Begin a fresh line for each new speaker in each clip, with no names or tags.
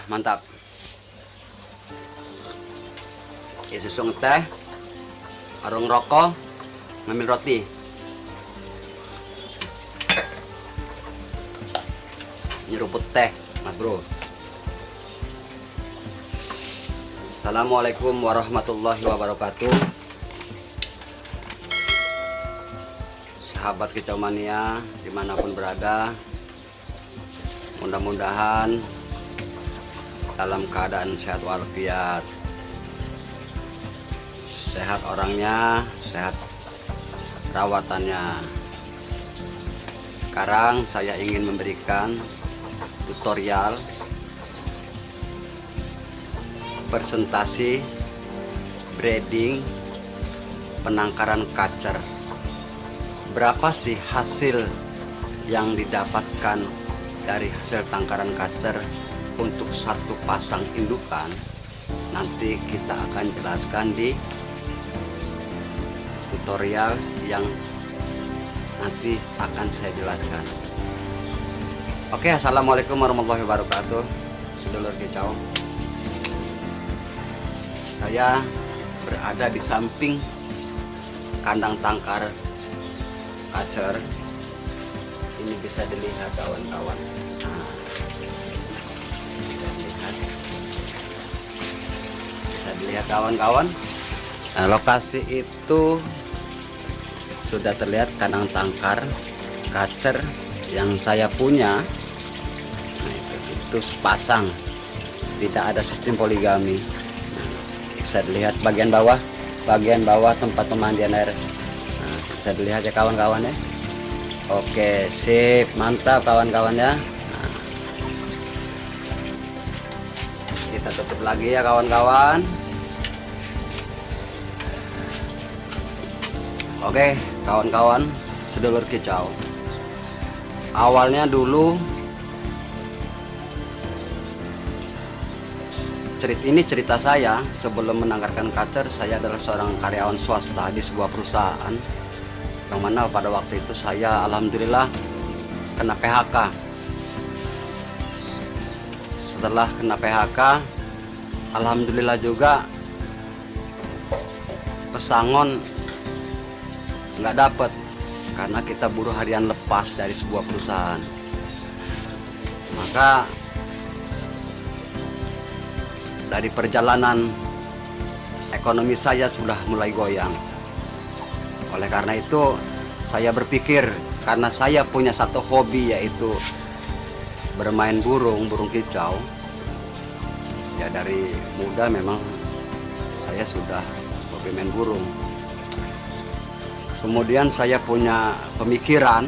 Mantap. Isi susu teh, arung rokok, ngambil roti. Nyeruput teh, Mas Bro. Assalamualaikum warahmatullahi wabarakatuh. Sahabat Kicau Mania dimanapun berada, mudah-mudahan dalam keadaan sehat walafiat. Sehat orangnya, sehat perawatannya. Sekarang saya ingin memberikan tutorial presentasi breeding penangkaran kacer. Berapa sih hasil yang didapatkan dari hasil tangkaran kacer untuk satu pasang indukan? Nanti kita akan jelaskan di tutorial yang nanti akan saya jelaskan. Oke, assalamualaikum warahmatullahi wabarakatuh, sedulur kicau. Saya berada di samping kandang tangkar kacer. Ini bisa dilihat kawan-kawan. Bisa dilihat kawan-kawan. Nah, lokasi itu sudah terlihat kandang tangkar kacer yang saya punya. Nah, itu sepasang, tidak ada sistem poligami. Nah, bisa dilihat bagian bawah tempat pemandian air. Nah, bisa dilihat ya kawan-kawan ya. Oke, sip, mantap kawan-kawan ya. Nah, kita tutup lagi ya kawan-kawan. Oke kawan-kawan, sedulur kicau, awalnya dulu cerita saya sebelum menangkarkan kacer. Saya adalah seorang karyawan swasta di sebuah perusahaan, yang mana pada waktu itu saya alhamdulillah kena PHK. Setelah kena PHK, alhamdulillah juga pesangon nggak dapat karena kita buruh harian lepas dari sebuah perusahaan. Maka dari perjalanan ekonomi saya sudah mulai goyang. Oleh karena itu saya berpikir, karena saya punya satu hobi yaitu bermain burung kicau. Ya dari muda memang saya sudah hobi main burung. Kemudian saya punya pemikiran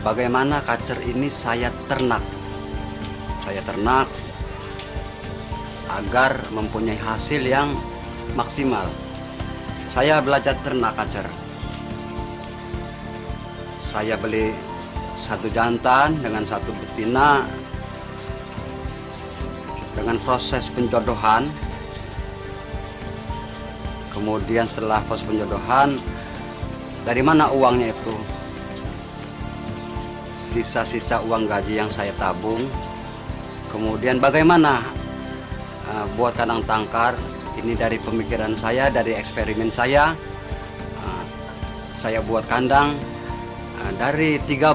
bagaimana kacer ini saya ternak agar mempunyai hasil yang maksimal. Saya belajar ternak kacer. Saya beli satu jantan dengan satu betina dengan proses penjodohan. Kemudian setelah proses penjodohan, dari mana uangnya itu? Sisa-sisa uang gaji yang saya tabung. Kemudian bagaimana buat kandang tangkar? Ini dari pemikiran saya, dari eksperimen saya. Saya buat kandang dari 13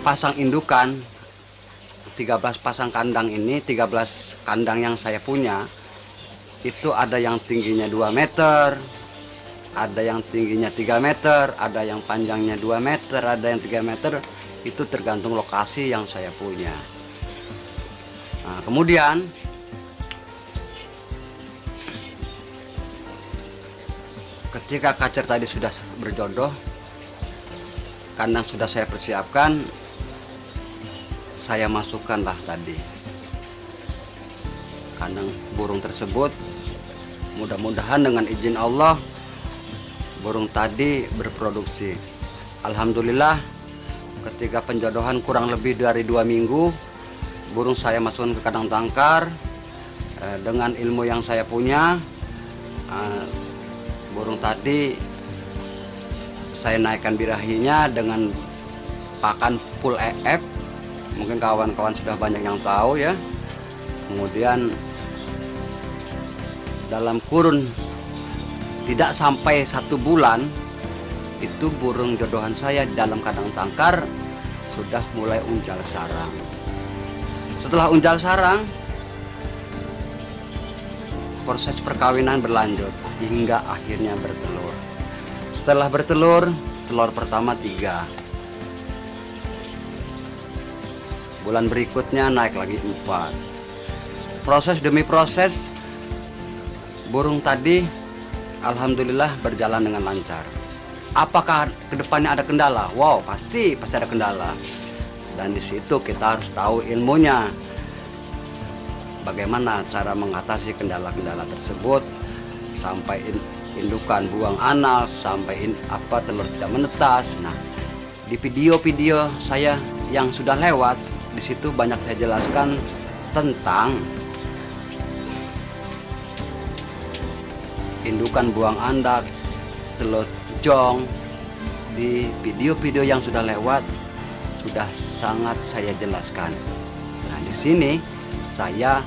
pasang indukan. 13 pasang kandang ini, 13 kandang yang saya punya, itu ada yang tingginya 2 meter, ada yang tingginya 3 meter, ada yang panjangnya 2 meter, ada yang 3 meter. Itu tergantung lokasi yang saya punya. Nah, kemudian ketika kacer tadi sudah berjodoh, kandang sudah saya persiapkan, saya masukkanlah tadi kandang burung tersebut. Mudah-mudahan dengan izin Allah burung tadi berproduksi. Alhamdulillah, ketika penjodohan kurang lebih dari 2 minggu, burung saya masukkan ke kandang tangkar. Dengan ilmu yang saya punya, burung tadi saya naikkan birahinya dengan pakan full EF mungkin kawan-kawan sudah banyak yang tahu ya. Kemudian dalam kurun tidak sampai 1 bulan itu burung jodohan saya dalam kandang tangkar sudah mulai uncal sarang. Setelah uncal sarang, proses perkawinan berlanjut hingga akhirnya bertelur. Setelah bertelur, telur pertama 3. Bulan berikutnya naik lagi 4. Proses demi proses, burung tadi alhamdulillah berjalan dengan lancar. Apakah kedepannya ada kendala? Wow, pasti ada kendala. Dan di situ kita harus tahu ilmunya. Bagaimana cara mengatasi kendala-kendala tersebut sampai indukan buang anak, sampai telur tidak menetas. Nah, di video-video saya yang sudah lewat, di situ banyak saya jelaskan tentang indukan buang anak, telur jong. Di video-video yang sudah lewat sudah sangat saya jelaskan. Nah, di sini saya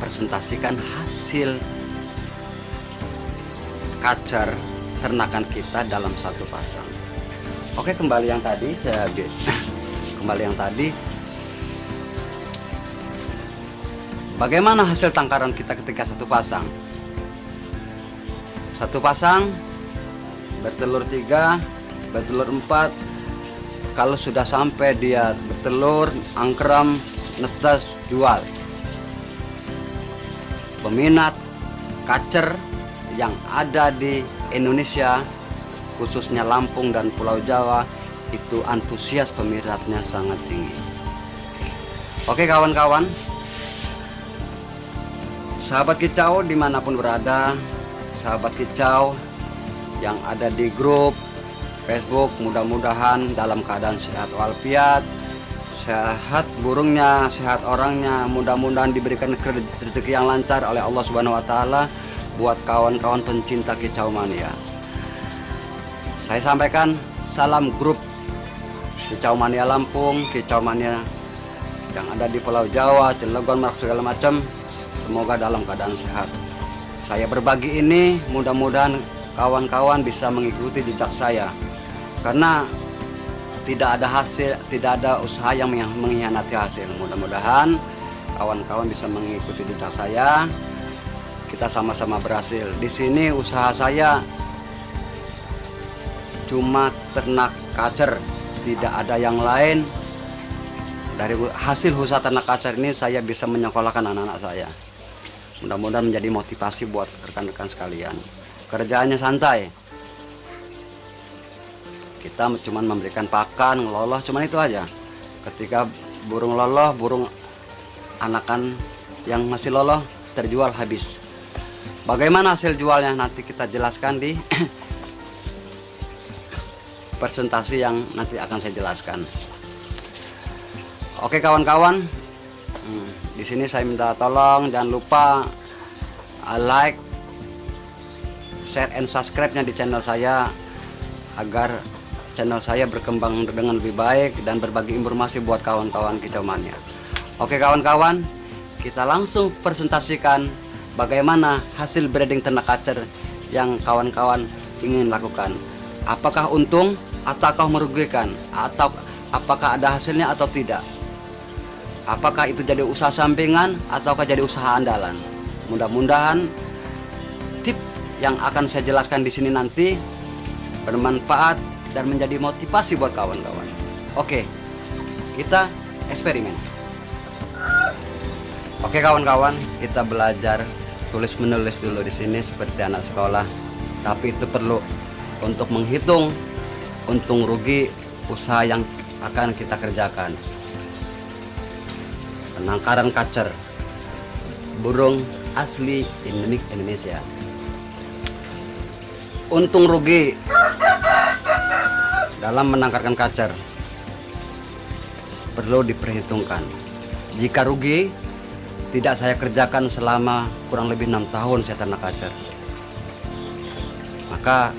presentasikan hasil kacer ternakan kita dalam 1 pasang. Oke, kembali yang tadi bagaimana hasil tangkaran kita ketika 1 pasang? 1 pasang bertelur 3, bertelur 4. Kalau sudah sampai dia bertelur, angkrem, netes, jual. Peminat kacer yang ada di Indonesia, khususnya Lampung dan Pulau Jawa, itu antusias peminatnya sangat tinggi. Oke kawan-kawan, sahabat kicau dimanapun berada, sahabat kicau yang ada di grup Facebook, mudah-mudahan dalam keadaan sehat walafiat, sehat burungnya, sehat orangnya, mudah-mudahan diberikan rezeki yang lancar oleh Allah Subhanahu wa taala buat kawan-kawan pencinta kicau mania. Saya sampaikan salam grup Kicau Mania Lampung, Kicau Mania yang ada di Pulau Jawa, Cilegon, Merak segala macam, semoga dalam keadaan sehat. Saya berbagi ini mudah-mudahan kawan-kawan bisa mengikuti jejak saya. Karena tidak ada hasil, tidak ada usaha yang mengkhianati hasil. Mudah-mudahan kawan-kawan bisa mengikuti jejak saya. Kita sama-sama berhasil. Di sini usaha saya cuma ternak kacer, tidak ada yang lain. Dari hasil usaha ternak kacer ini saya bisa menyekolahkan anak-anak saya. Mudah-mudahan menjadi motivasi buat rekan-rekan sekalian. Kerjaannya santai. Kita cuma memberikan pakan, ngeloloh, cuman itu aja. Ketika burung loloh, burung anakan yang masih loloh terjual habis. Bagaimana hasil jualnya nanti kita jelaskan di presentasi yang nanti akan saya jelaskan. Oke kawan-kawan, di sini saya minta tolong jangan lupa like, share, and subscribe-nya di channel saya agar channel saya berkembang dengan lebih baik dan berbagi informasi buat kawan-kawan kicau mania. Oke kawan-kawan, kita langsung presentasikan bagaimana hasil breeding ternak kacer yang kawan-kawan ingin lakukan. Apakah untung ataukah merugikan, atau apakah ada hasilnya atau tidak? Apakah itu jadi usaha sampingan ataukah jadi usaha andalan? Mudah-mudahan tip yang akan saya jelaskan di sini nanti bermanfaat dan menjadi motivasi buat kawan-kawan. Oke, kita eksperimen. Oke kawan-kawan, kita belajar tulis menulis dulu di sini seperti anak sekolah. Tapi itu perlu untuk menghitung untung rugi usaha yang akan kita kerjakan. Penangkaran kacer burung asli endemik Indonesia. Untung rugi dalam menangkarkan kacer perlu diperhitungkan. Jika rugi, tidak saya kerjakan selama kurang lebih 6 tahun saya ternak kacer. Maka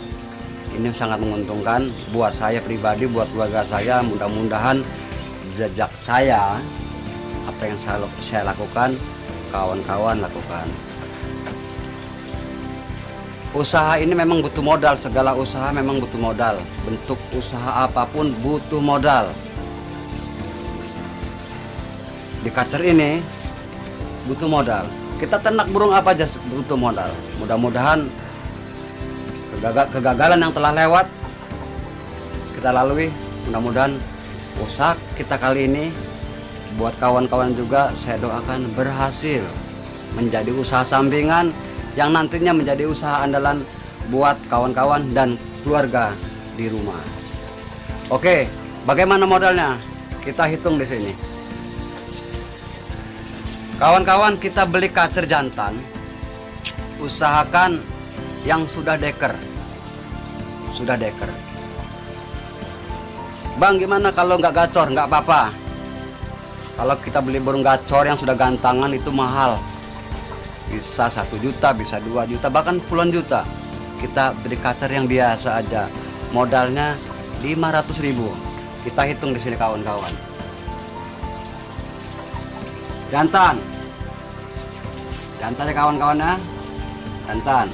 ini sangat menguntungkan buat saya pribadi, buat keluarga saya. Mudah-mudahan jejak saya, apa yang saya lakukan, kawan-kawan lakukan. Usaha ini memang butuh modal, segala usaha memang butuh modal. Bentuk usaha apapun butuh modal. Di kacer ini butuh modal. Kita ternak burung apa aja butuh modal. Mudah-mudahan kegagalan yang telah lewat kita lalui, mudah-mudahan usaha kita kali ini buat kawan-kawan juga saya doakan berhasil menjadi usaha sampingan yang nantinya menjadi usaha andalan buat kawan-kawan dan keluarga di rumah. Oke, bagaimana modalnya? Kita hitung di sini. Kawan-kawan, kita beli kacer jantan, usahakan yang sudah deker. Sudah deker. Bang, gimana kalau nggak gacor? Nggak apa-apa. Kalau kita beli burung gacor yang sudah gantangan itu mahal. Bisa 1 juta, bisa 2 juta, bahkan puluhan juta. Kita beli kacer yang biasa aja, modalnya 500.000. Kita hitung di sini kawan-kawan. Jantan ya kawan-kawan ya, jantan.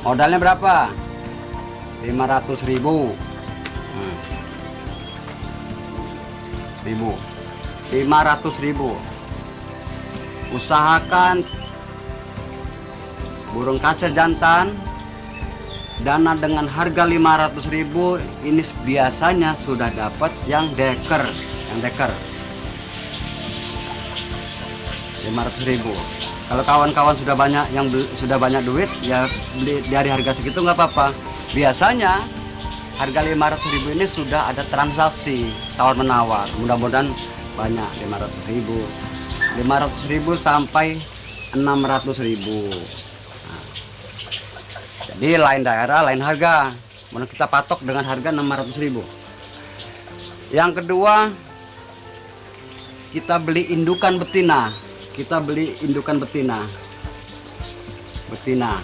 Modalnya berapa? 500.000. 500.000. Usahakan burung kacer jantan dana dengan harga 500.000 ini biasanya sudah dapat yang deker, 500.000. Kalau kawan-kawan sudah banyak duit ya beli dari harga segitu nggak apa-apa. Biasanya harga 500.000 ini sudah ada transaksi tawar menawar, mudah-mudahan banyak. 500.000 sampai 600.000. Nah, jadi lain daerah lain harga, mana kita patok dengan harga 600.000. Yang kedua, kita beli indukan betina. Betina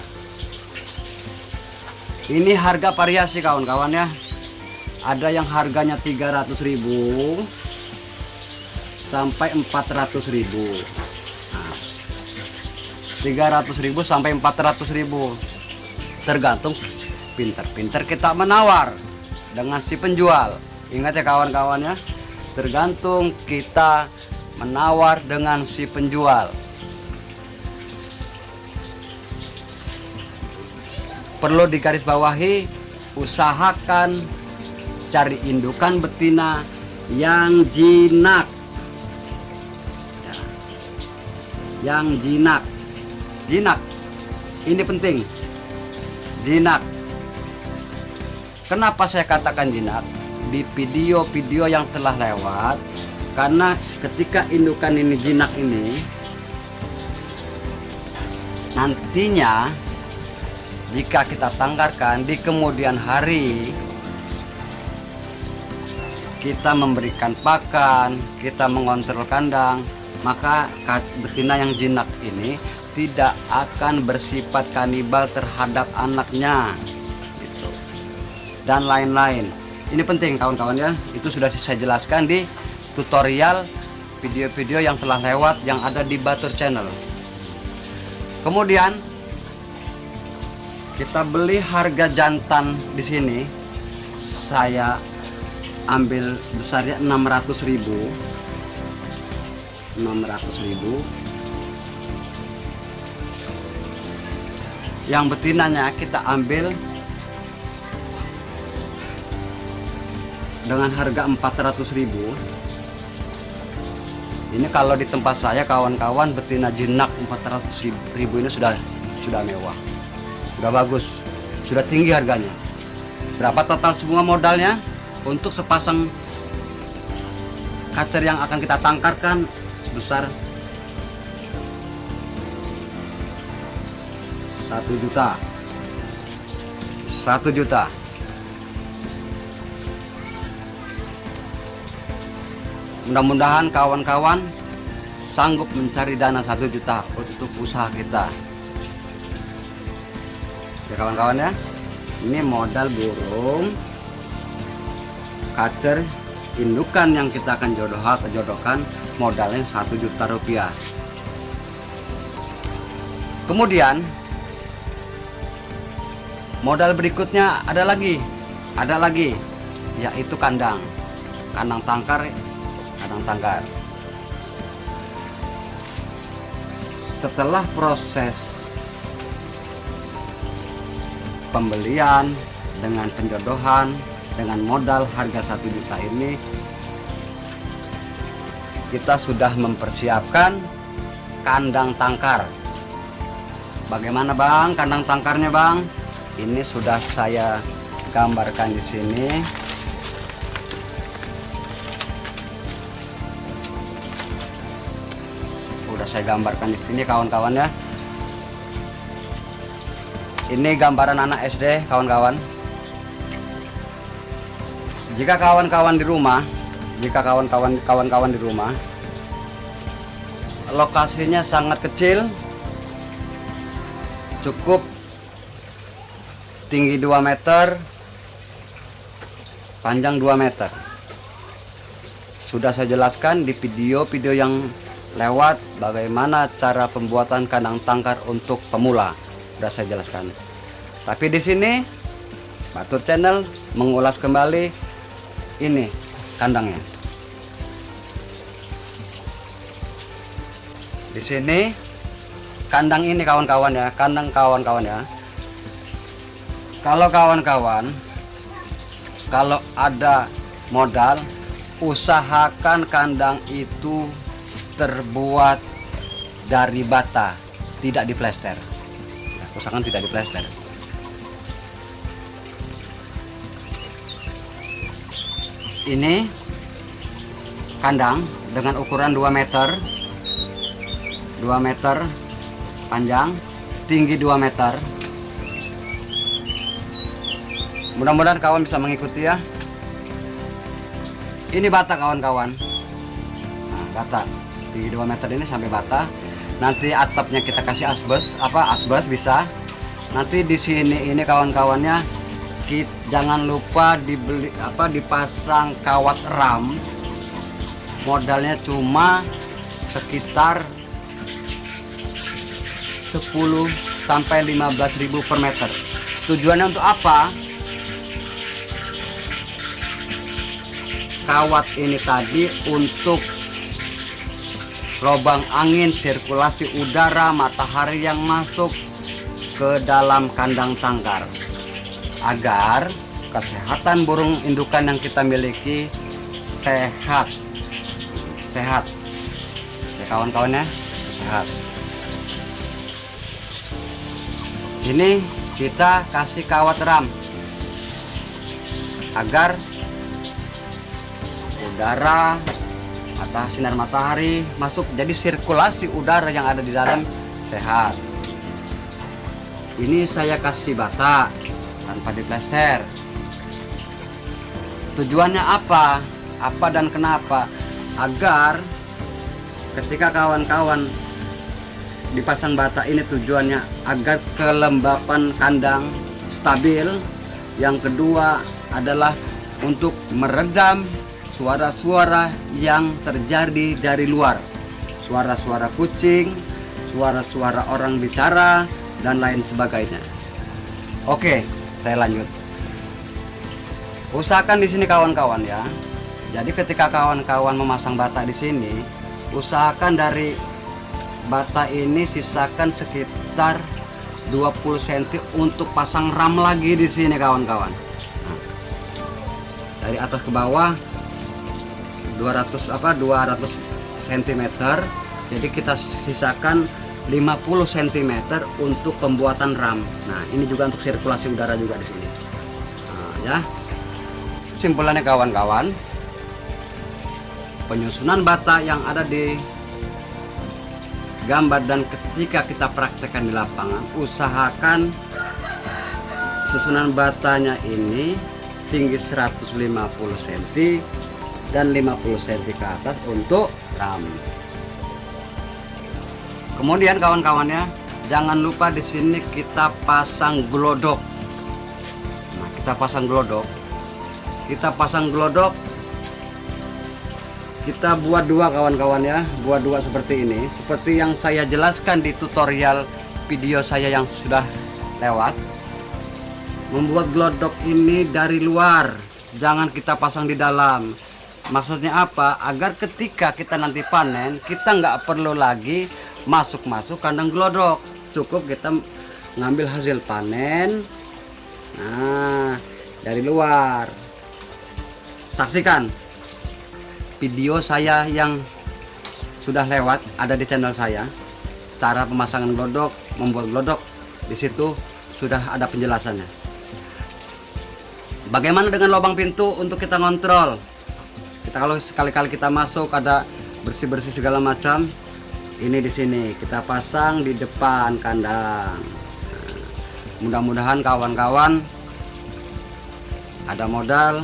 ini harga variasi kawan-kawan ya. Ada yang harganya 300.000 sampai 400.000. Nah, 300.000 sampai 400.000 tergantung pinter-pinter kita menawar dengan si penjual. Ingat ya kawan-kawan ya, tergantung kita menawar dengan si penjual. Perlu digarisbawahi, usahakan cari indukan betina yang jinak. Yang jinak ini penting. Jinak. Kenapa saya katakan jinak? Di video-video yang telah lewat, karena ketika indukan ini jinak ini, nantinya jika kita tangkarkan di kemudian hari, kita memberikan pakan, kita mengontrol kandang, maka betina yang jinak ini tidak akan bersifat kanibal terhadap anaknya gitu. Dan lain-lain. Ini penting kawan-kawan ya, itu sudah saya jelaskan di tutorial video-video yang telah lewat yang ada di Batur Channel. Kemudian kita beli harga jantan di sini, saya ambil besarnya 600.000. Yang betinanya kita ambil dengan harga 400.000. Ini kalau di tempat saya kawan-kawan, betina jinak 400.000 ini sudah mewah, sudah bagus, sudah tinggi harganya. Berapa total semua modalnya untuk sepasang kacer yang akan kita tangkarkan? Sebesar 1 juta. Mudah-mudahan kawan-kawan sanggup mencari dana 1 juta untuk usaha kita ya kawan-kawan ya. Ini modal burung kacer indukan yang kita akan jodohkan modalnya 1 juta rupiah. Kemudian modal berikutnya ada lagi, yaitu kandang tangkar. Setelah proses pembelian dengan penjodohan dengan modal harga 1 juta ini, kita sudah mempersiapkan kandang tangkar. Bagaimana Bang kandang tangkarnya Bang? Ini sudah saya gambarkan di sini. Saya gambarkan di sini kawan-kawan ya. Ini gambaran anak SD kawan-kawan. Jika kawan-kawan di rumah, lokasinya sangat kecil, cukup tinggi 2 meter, panjang 2 meter. Sudah saya jelaskan di video-video yang lewat bagaimana cara pembuatan kandang tangkar untuk pemula, sudah saya jelaskan. Tapi di sini Batur Channel mengulas kembali ini kandangnya. Di sini kandang ini kawan-kawan ya, kandang kawan-kawan ya. Kalau kawan-kawan kalau ada modal, usahakan kandang itu terbuat dari bata, tidak diplester. Usahakan tidak diplester. Ini kandang dengan ukuran 2 meter, panjang, tinggi 2 meter. Mudah-mudahan kawan bisa mengikuti ya. Ini bata kawan-kawan. Nah, bata tinggi 2 meter ini sampai bata. Nanti atapnya kita kasih asbes bisa. Nanti di sini ini kawan-kawannya jangan lupa dipasang kawat ram. Modalnya cuma sekitar 10 sampai 15.000 per meter. Tujuannya untuk apa? Kawat ini tadi untuk lubang angin, sirkulasi udara, matahari yang masuk ke dalam kandang tangkar, agar kesehatan burung indukan yang kita miliki sehat ya kawan-kawannya, sehat. Ini kita kasih kawat ram agar udara atau sinar matahari masuk, jadi sirkulasi udara yang ada di dalam sehat. Ini saya kasih bata tanpa diplester. Tujuannya apa dan kenapa? Agar ketika kawan-kawan dipasang bata ini, tujuannya agar kelembapan kandang stabil. Yang kedua adalah untuk meredam suara-suara yang terjadi dari luar, suara-suara kucing, suara-suara orang bicara, dan lain sebagainya. Oke, saya lanjut. Usahakan di sini kawan-kawan ya. Jadi ketika kawan-kawan memasang bata di sini, usahakan dari bata ini sisakan sekitar 20 cm untuk pasang ram lagi di sini kawan-kawan. Nah, dari atas ke bawah 200 cm. Jadi kita sisakan 50 cm untuk pembuatan ram. Nah, ini juga untuk sirkulasi udara juga di sini. Nah, ya. Simpulannya kawan-kawan, penyusunan bata yang ada di gambar dan ketika kita praktekkan di lapangan, usahakan susunan batanya ini tinggi 150 cm dan 50 cm ke atas untuk ram. Kemudian kawan-kawannya, jangan lupa di sini kita pasang glodok. Nah, kita pasang glodok Kita buat dua kawan-kawan ya, buat dua seperti ini, seperti yang saya jelaskan di tutorial video saya yang sudah lewat. Membuat glodok ini dari luar, jangan kita pasang di dalam. Maksudnya apa? Agar ketika kita nanti panen, kita nggak perlu lagi masuk-masuk kandang glodok, cukup kita ngambil hasil panen dari luar. Saksikan video saya yang sudah lewat, ada di channel saya, cara pemasangan glodok, membuat glodok. Di situ sudah ada penjelasannya. Bagaimana dengan lubang pintu untuk kita ngontrol? Kita kalau sekali-kali kita masuk ada bersih-bersih segala macam, ini di sini kita pasang di depan kandang. Mudah-mudahan kawan-kawan ada modal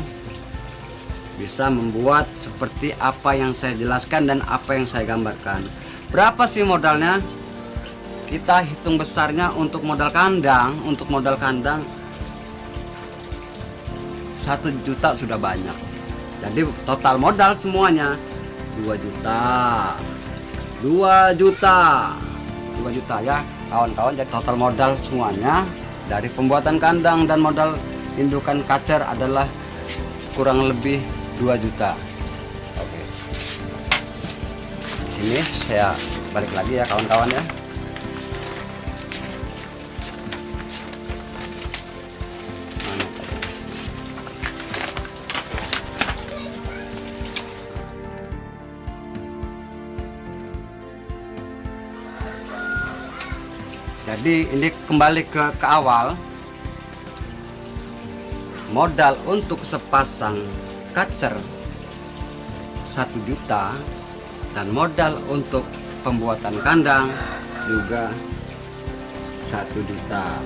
bisa membuat seperti apa yang saya jelaskan dan apa yang saya gambarkan. Berapa sih modalnya? Kita hitung besarnya untuk modal kandang. Untuk modal kandang 1 juta sudah banyak. Jadi total modal semuanya 2 juta. 2 juta ya kawan-kawan. Jadi total modal semuanya dari pembuatan kandang dan modal indukan kacer adalah kurang lebih 2 juta. Oke. Sini saya balik lagi ya kawan-kawan ya. Jadi ini kembali ke awal. Modal untuk sepasang kacer 1 juta dan modal untuk pembuatan kandang juga 1 juta.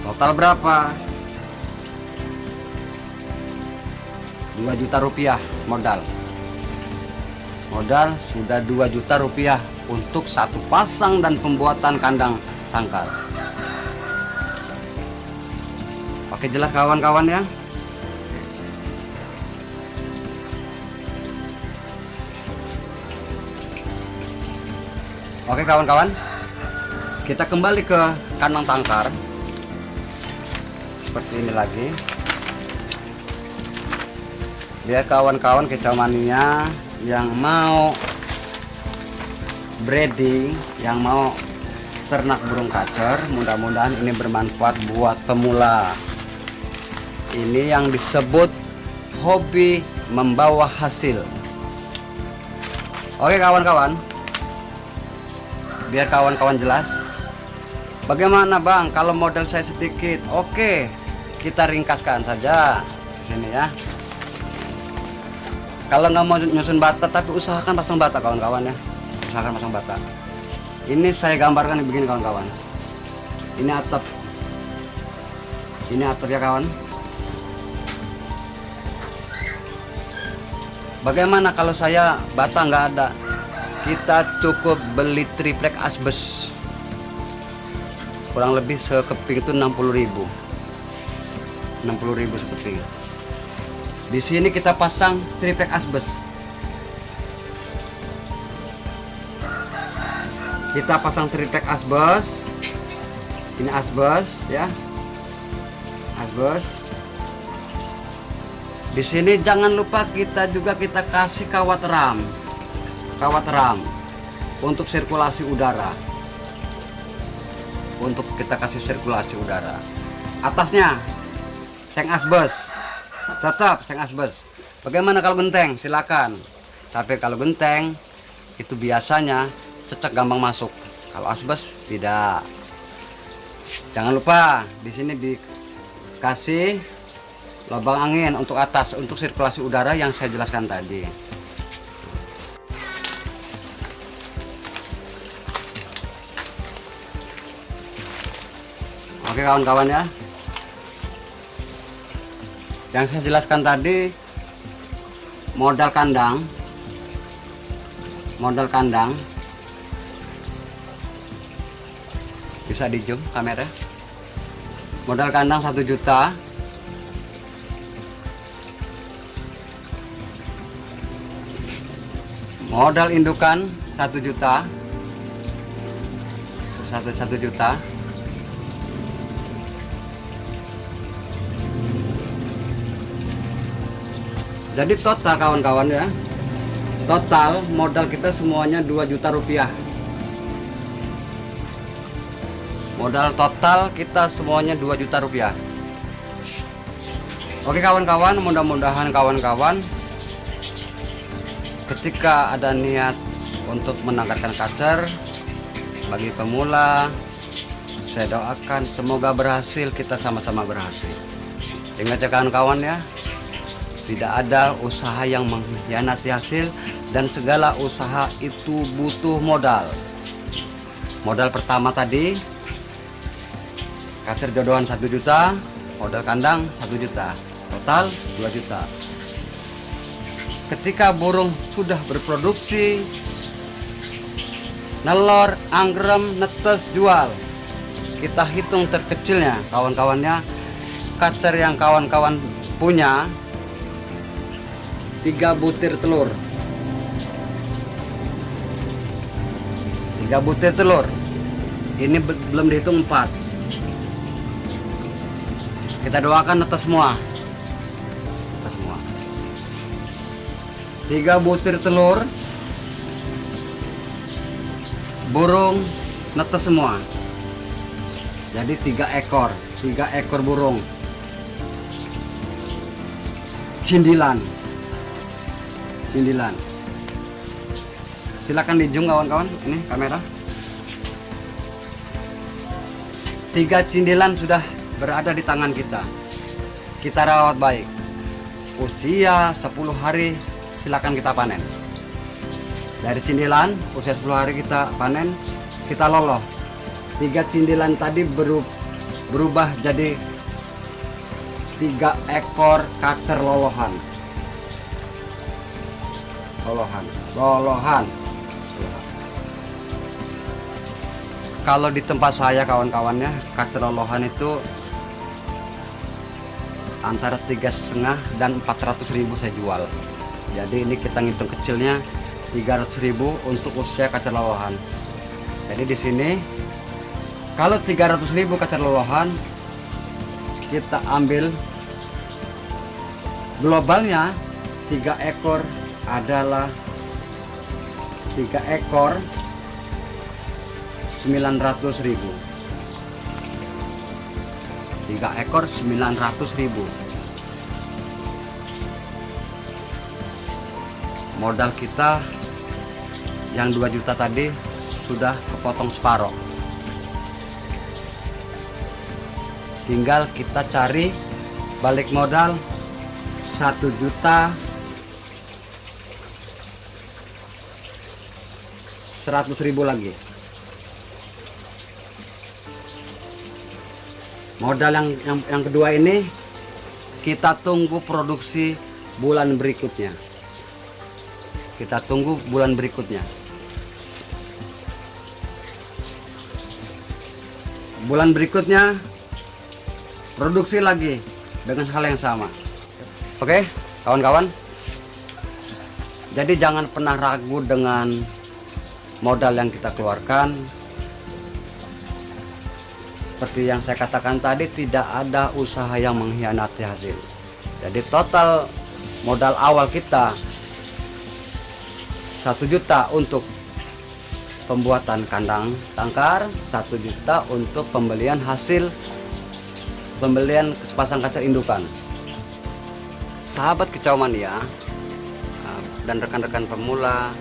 Total berapa? 2 juta rupiah modal. Modal sudah 2 juta rupiah untuk 1 pasang dan pembuatan kandang tangkar. Oke, jelas kawan-kawan ya. Oke kawan-kawan, kita kembali ke kandang tangkar seperti ini lagi. Biar kawan-kawan kicau mania yang mau breeding, yang mau ternak burung kacer, mudah-mudahan ini bermanfaat buat pemula. Ini yang disebut hobi membawa hasil. Oke kawan-kawan, biar kawan-kawan jelas. Bagaimana bang kalau modal saya sedikit? Oke, kita ringkaskan saja di sini ya. Kalau nggak mau nyusun bata, tapi usahakan pasang bata kawan-kawan ya. Usahakan pasang bata. Ini saya gambarkan begini kawan-kawan. Ini atap. Ini atap ya kawan. Bagaimana kalau saya bata nggak ada? Kita cukup beli triplek asbes. Kurang lebih sekeping itu 60.000. 60.000 sekeping. Di sini kita pasang triplek asbes. Kita pasang triplek asbes. Ini asbes ya. Asbes. Di sini jangan lupa kita kasih kawat ram. Kawat ram untuk sirkulasi udara. Untuk kita kasih sirkulasi udara. Atasnya seng asbes. Tetap seng asbes. Bagaimana kalau genteng? Silakan. Tapi kalau genteng itu biasanya cecek gampang masuk. Kalau asbes tidak. Jangan lupa di sini dikasih lubang angin untuk atas, untuk sirkulasi udara yang saya jelaskan tadi. Oke kawan-kawan ya. Yang saya jelaskan tadi modal kandang bisa di zoom kamera. Modal kandang 1 juta Modal indukan 1 juta. 1 juta. Jadi total kawan-kawan ya, total modal kita semuanya 2 juta rupiah. Modal total kita semuanya 2 juta rupiah. Oke kawan-kawan, mudah-mudahan kawan-kawan ketika ada niat untuk menangkarkan kacer bagi pemula, saya doakan semoga berhasil, kita sama-sama berhasil. Ingat ya kawan-kawan ya, tidak ada usaha yang mengkhianati hasil, dan segala usaha itu butuh modal. Modal pertama tadi kacer jodohan 1 juta, modal kandang 1 juta, total 2 juta. Ketika burung sudah berproduksi, nelor, anggrem, netes, jual, kita hitung terkecilnya kawan-kawannya. Kacer yang kawan-kawan punya 3 butir telur. 3 butir telur. Ini belum dihitung 4. Kita doakan netes semua. Netes semua. 3 butir telur. Burung netes semua. Jadi 3 ekor. 3 ekor burung. Cindilan. Silakan di zoom kawan-kawan, ini kamera. 3 cindilan sudah berada di tangan kita. Kita rawat baik. Usia 10 hari silakan kita panen. Dari cindilan usia 10 hari kita panen, kita loloh. 3 cindilan tadi berubah jadi 3 ekor kacer lolohan. Lolohan. Kalau di tempat saya kawan-kawannya, kacer lolohan itu antara 3,5 dan 400.000 saya jual. Jadi ini kita ngitung kecilnya 300.000 untuk usia kacer lolohan. Jadi di sini kalau 300.000 kacer lolohan, kita ambil globalnya 3 ekor adalah 3 ekor 900.000. 3 ekor 900.000. Modal kita yang 2 juta tadi sudah kepotong separoh. Tinggal kita cari balik modal 1.100.000 lagi. Modal yang kedua ini kita tunggu produksi bulan berikutnya. Kita tunggu bulan berikutnya. Bulan berikutnya produksi lagi dengan hal yang sama. Oke, kawan-kawan. Jadi jangan pernah ragu dengan modal yang kita keluarkan. Seperti yang saya katakan tadi, tidak ada usaha yang mengkhianati hasil. Jadi total modal awal kita 1 juta untuk pembuatan kandang tangkar, 1 juta untuk pembelian sepasang kacer indukan. Sahabat Kicau Mania dan rekan-rekan pemula,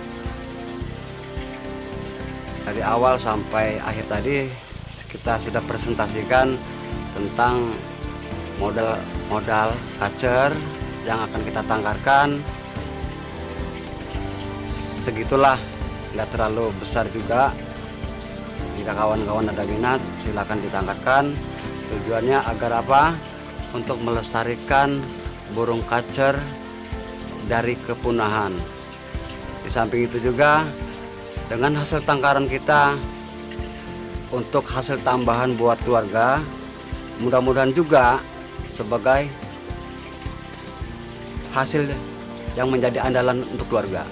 dari awal sampai akhir tadi kita sudah presentasikan tentang modal kacer yang akan kita tangkarkan. Segitulah, nggak terlalu besar juga. Jika kawan-kawan ada minat, silakan ditangkarkan. Tujuannya agar apa? Untuk melestarikan burung kacer dari kepunahan. Di samping itu juga dengan hasil tangkaran kita untuk hasil tambahan buat keluarga, mudah-mudahan juga sebagai hasil yang menjadi andalan untuk keluarga.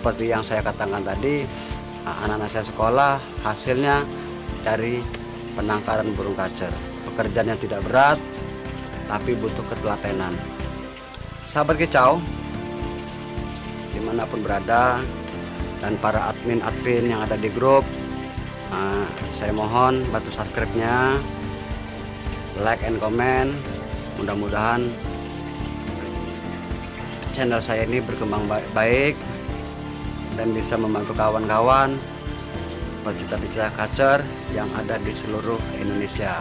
seperti yang saya katakan tadi, anak-anak saya sekolah hasilnya dari penangkaran burung kacer. Pekerjaan yang tidak berat, tapi butuh ketelatenan. Sahabat kicau, dimanapun berada, dan para admin-admin yang ada di grup, saya mohon bantu subscribe-nya, like and comment. Mudah-mudahan channel saya ini berkembang baik dan bisa membantu kawan-kawan pecinta-pecinta kacer yang ada di seluruh Indonesia.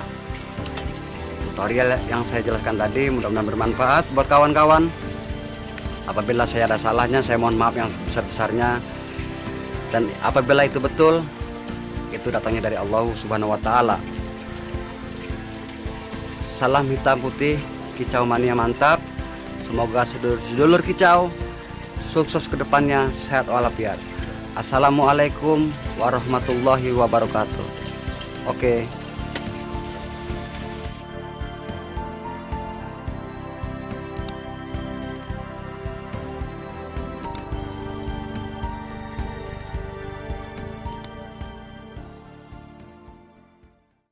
Tutorial yang saya jelaskan tadi mudah-mudahan bermanfaat buat kawan-kawan. Apabila saya ada salahnya, saya mohon maaf yang besar-besarnya. Dan apabila itu betul, itu datangnya dari Allah Subhanahu wa Ta'ala. Salam hitam putih, kicau mania mantap. Semoga sedulur kicau sukses ke depannya, sehat walafiat. Assalamualaikum warahmatullahi wabarakatuh. Oke.